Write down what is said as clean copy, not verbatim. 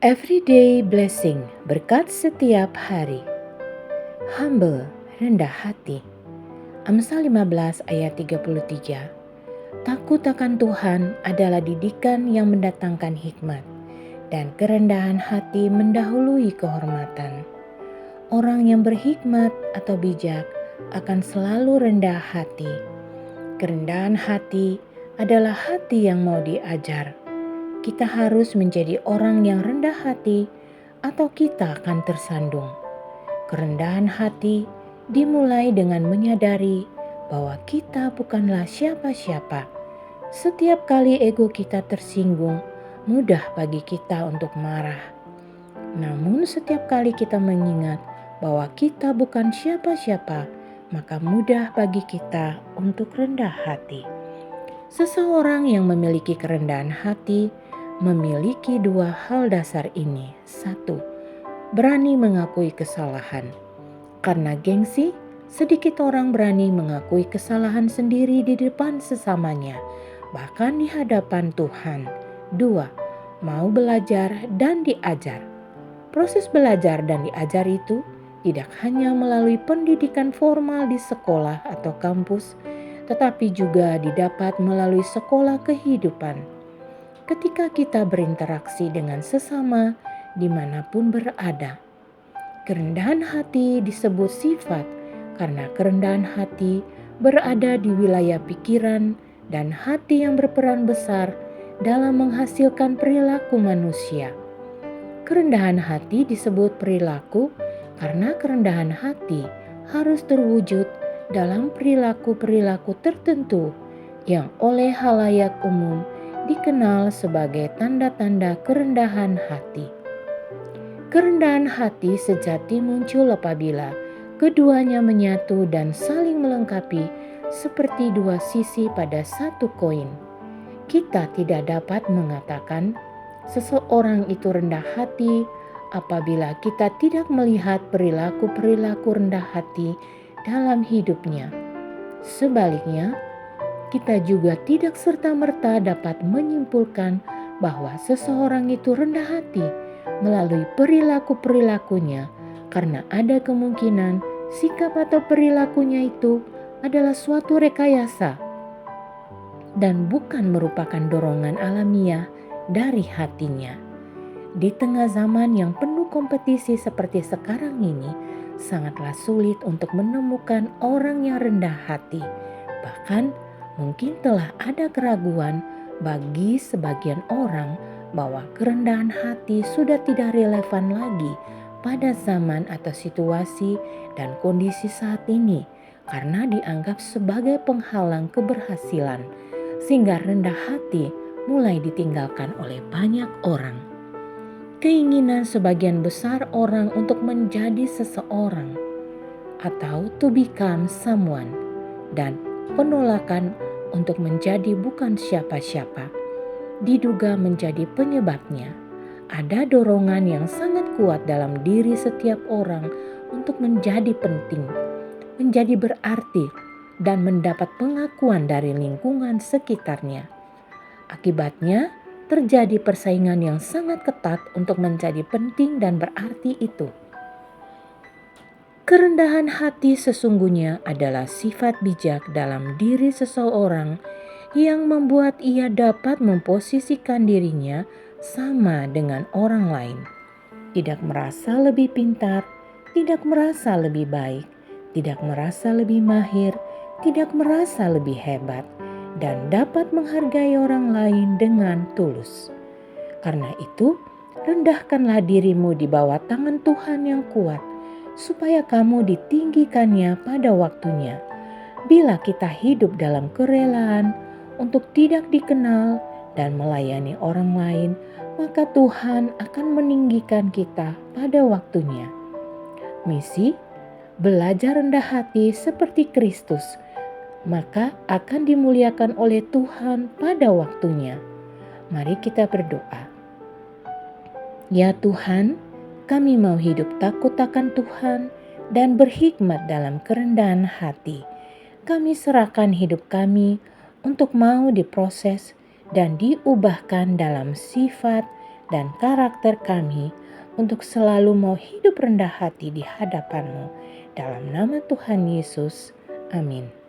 Everyday blessing, berkat setiap hari. Humble, rendah hati. Amsal 15 ayat 33. Takut akan Tuhan adalah didikan yang mendatangkan hikmat, dan kerendahan hati mendahului kehormatan. Orang yang berhikmat atau bijak akan selalu rendah hati. Kerendahan hati adalah hati yang mau diajar. Kita harus menjadi orang yang rendah hati atau kita akan tersandung. Kerendahan hati dimulai dengan menyadari bahwa kita bukanlah siapa-siapa. Setiap kali ego kita tersinggung, mudah bagi kita untuk marah. Namun setiap kali kita mengingat bahwa kita bukan siapa-siapa, maka mudah bagi kita untuk rendah hati. Seseorang yang memiliki kerendahan hati memiliki dua hal dasar ini. 1. Berani mengakui kesalahan. Karena gengsi, sedikit orang berani mengakui kesalahan sendiri di depan sesamanya, bahkan di hadapan Tuhan. 2. Mau belajar dan diajar. Proses belajar dan diajar itu tidak hanya melalui pendidikan formal di sekolah atau kampus, tetapi juga didapat melalui sekolah kehidupan. Ketika kita berinteraksi dengan sesama dimanapun berada. Kerendahan hati disebut sifat karena kerendahan hati berada di wilayah pikiran dan hati yang berperan besar dalam menghasilkan perilaku manusia. Kerendahan hati disebut perilaku karena kerendahan hati harus terwujud dalam perilaku-perilaku tertentu yang oleh halayak umum dikenal sebagai tanda-tanda kerendahan hati. Kerendahan hati sejati muncul apabila keduanya menyatu dan saling melengkapi seperti dua sisi pada satu koin. Kita tidak dapat mengatakan seseorang itu rendah hati apabila kita tidak melihat perilaku-perilaku rendah hati dalam hidupnya. Sebaliknya, kita juga tidak serta-merta dapat menyimpulkan bahwa seseorang itu rendah hati melalui perilaku-perilakunya, karena ada kemungkinan sikap atau perilakunya itu adalah suatu rekayasa dan bukan merupakan dorongan alamiah dari hatinya. Di tengah zaman yang penuh kompetisi seperti sekarang ini, sangatlah sulit untuk menemukan orang yang rendah hati. Bahkan mungkin telah ada keraguan bagi sebagian orang bahwa kerendahan hati sudah tidak relevan lagi pada zaman atau situasi dan kondisi saat ini karena dianggap sebagai penghalang keberhasilan, sehingga rendah hati mulai ditinggalkan oleh banyak orang. Keinginan sebagian besar orang untuk menjadi seseorang atau to become someone dan penolakan untuk menjadi bukan siapa-siapa diduga menjadi penyebabnya. Ada dorongan yang sangat kuat dalam diri setiap orang untuk menjadi penting, menjadi berarti, dan mendapat pengakuan dari lingkungan sekitarnya. Akibatnya, terjadi persaingan yang sangat ketat untuk menjadi penting dan berarti itu. Kerendahan hati sesungguhnya adalah sifat bijak dalam diri seseorang yang membuat ia dapat memposisikan dirinya sama dengan orang lain. Tidak merasa lebih pintar, tidak merasa lebih baik, tidak merasa lebih mahir, tidak merasa lebih hebat, dan dapat menghargai orang lain dengan tulus. Karena itu, rendahkanlah dirimu di bawah tangan Tuhan yang kuat, supaya kamu ditinggikannya pada waktunya. Bila kita hidup dalam kerelaan untuk tidak dikenal dan melayani orang lain, maka Tuhan akan meninggikan kita pada waktunya. Misi, belajar rendah hati seperti Kristus, maka akan dimuliakan oleh Tuhan pada waktunya. Mari kita berdoa. Ya Tuhan, kami mau hidup takut akan Tuhan dan berhikmat dalam kerendahan hati. Kami serahkan hidup kami untuk mau diproses dan diubahkan dalam sifat dan karakter kami untuk selalu mau hidup rendah hati di hadapan-Mu. Dalam nama Tuhan Yesus, amin.